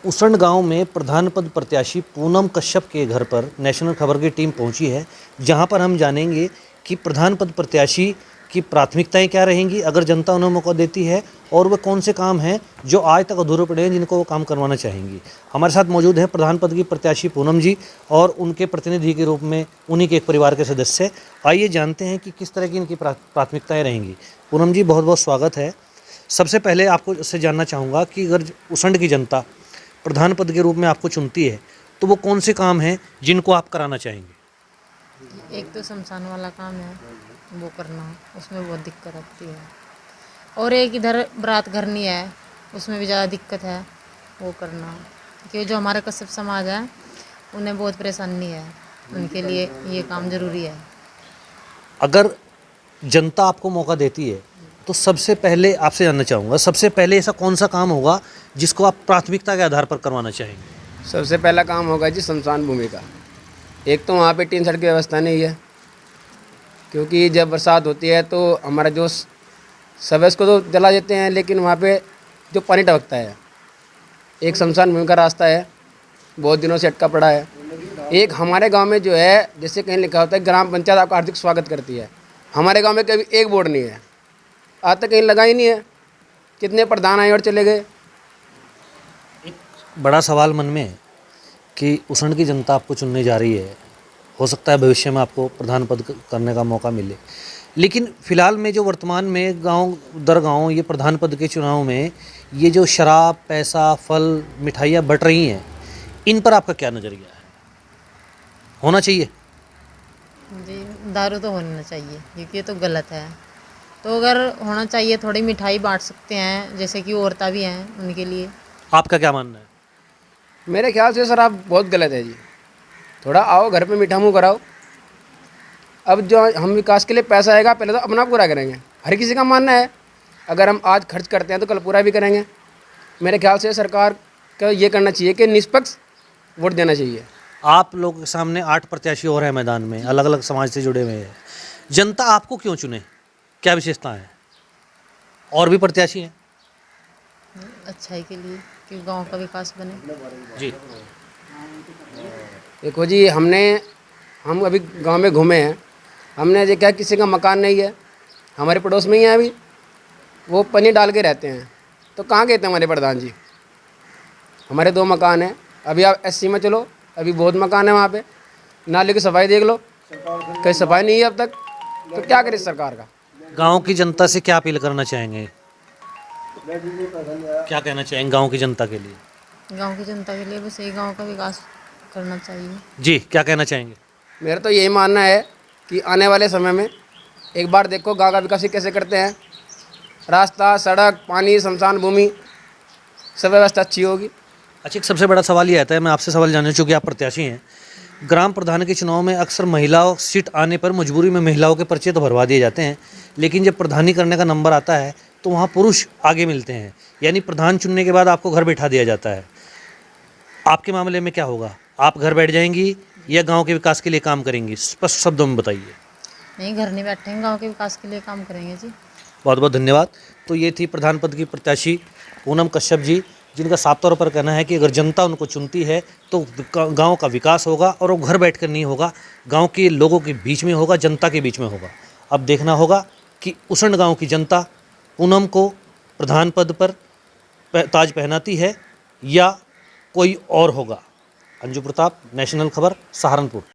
उसंड गांव में प्रधान पद प्रत्याशी पूनम कश्यप के घर पर नेशनल खबर की टीम पहुंची है, जहां पर हम जानेंगे कि प्रधान पद प्रत्याशी की प्राथमिकताएं क्या रहेंगी अगर जनता उन्हें मौका देती है, और वह कौन से काम हैं जो आज तक अधूरे पड़े हैं जिनको वो काम करवाना चाहेंगी। हमारे साथ मौजूद हैं प्रधान पद की प्रत्याशी पूनम जी और उनके प्रतिनिधि के रूप में उन्हीं के एक परिवार के सदस्य। आइए जानते हैं कि किस तरह की इनकी प्राथमिकताएँ रहेंगी। पूनम जी, बहुत बहुत स्वागत है। सबसे पहले आपको इससे जानना चाहूँगा कि अगर उसंड की जनता प्रधान पद के रूप में आपको चुनती है तो वो कौन से काम हैं जिनको आप कराना चाहेंगे। एक तो शमशान वाला काम है वो करना, उसमें बहुत दिक्कत आती है। और एक इधर बारात घर नहीं है, उसमें भी ज़्यादा दिक्कत है, वो करना। क्योंकि जो हमारे कश्यप समाज है उन्हें बहुत परेशानी है, उनके लिए ये काम ज़रूरी है। अगर जनता आपको मौका देती है तो सबसे पहले आपसे जानना चाहूँगा, सबसे पहले ऐसा कौन सा काम होगा जिसको आप प्राथमिकता के आधार पर करवाना चाहेंगे। सबसे पहला काम होगा जी शमशान भूमि का। एक तो वहाँ पे टीन शेड की व्यवस्था नहीं है, क्योंकि जब बरसात होती है तो हमारा जो सब इसको तो जला देते हैं, लेकिन वहाँ पे जो पानी टपकता है, एक शमशान भूमि का रास्ता है बहुत दिनों से अटका पड़ा है। एक हमारे गांव में जो है, जैसे कहीं लिखा होता है ग्राम पंचायत आपका हार्दिक स्वागत करती है, हमारे गांव में कभी एक बोर्ड नहीं है, आज तक कहीं लगा ही नहीं है। कितने प्रधान आए और चले गए। बड़ा सवाल मन में है कि उसंड की जनता आपको चुनने जा रही है, हो सकता है भविष्य में आपको प्रधान पद करने का मौका मिले, लेकिन फिलहाल में जो वर्तमान में गांव दर गांव ये प्रधान पद के चुनाव में ये जो शराब, पैसा, फल, मिठाइयाँ बट रही हैं, इन पर आपका क्या नज़रिया है। होना चाहिए जी, दारू तो होना चाहिए क्योंकि ये तो गलत है। तो अगर होना चाहिए, थोड़ी मिठाई बांट सकते हैं, जैसे कि औरतें भी हैं उनके लिए। आपका क्या मानना है। मेरे ख्याल से सर आप बहुत गलत है जी। थोड़ा आओ घर पे मीठा मुँह कराओ। अब जो हम विकास के लिए पैसा आएगा पहले तो अपना पूरा करेंगे, हर किसी का मानना है। अगर हम आज खर्च करते हैं तो कल पूरा भी करेंगे। मेरे ख्याल से सरकार का ये करना चाहिए कि निष्पक्ष वोट देना चाहिए। आप लोग के सामने 8 प्रत्याशी और हैं मैदान में, अलग अलग समाज से जुड़े हुए हैं। जनता आपको क्यों चुने, क्या विशेषता है। और भी प्रत्याशी हैं अच्छाई के लिए, कि गांव का विकास बने। जी। देखो जी, हम अभी गांव में घूमे हैं, हमने देखा किसी का मकान नहीं है। हमारे पड़ोस में ही है, अभी वो पन्नी डाल के रहते हैं। तो कहाँ गए थे हमारे प्रधान जी। हमारे 2 मकान हैं। अभी आप एससी में चलो, अभी बहुत मकान है वहाँ पे। नाले की सफाई देख लो, कहीं सफाई नहीं है अब तक। तो क्या करे सरकार का। गांव की जनता से क्या अपील करना चाहेंगे, क्या कहना चाहेंगे गांव की जनता के लिए। गांव की जनता के लिए बस यही, गांव का विकास करना चाहिए। जी, क्या कहना चाहेंगे। मेरा तो यही मानना है कि आने वाले समय में एक बार देखो गाँव का विकास कैसे करते हैं। रास्ता, सड़क, पानी, शमशान भूमि, सब व्यवस्था अच्छी होगी। अच्छा, एक सबसे बड़ा सवाल ये आता है, मैं आपसे सवाल जानना, चूँकि आप प्रत्याशी हैं। ग्राम प्रधान के चुनाव में अक्सर महिलाओं सीट आने पर मजबूरी में महिलाओं के पर्चे तो भरवा दिए जाते हैं, लेकिन जब प्रधानी करने का नंबर आता है तो वहाँ पुरुष आगे मिलते हैं, यानी प्रधान चुनने के बाद आपको घर बैठा दिया जाता है। आपके मामले में क्या होगा, आप घर बैठ जाएंगी या गाँव के विकास के लिए काम करेंगी, स्पष्ट शब्दों में बताइए। नहीं, घर नहीं बैठेंगे, गांव के विकास के लिए काम करेंगे जी। बहुत बहुत धन्यवाद। तो ये थी प्रधान पद की प्रत्याशी पूनम कश्यप जी, जिनका साफ तौर पर कहना है कि अगर जनता उनको चुनती है तो गांव का विकास होगा, और वो घर बैठकर नहीं होगा, गांव के लोगों के बीच में होगा, जनता के बीच में होगा। अब देखना होगा कि उसंड गांव की जनता पूनम को प्रधान पद पर ताज पहनाती है या कोई और होगा। अंजू प्रताप, नेशनल खबर, सहारनपुर।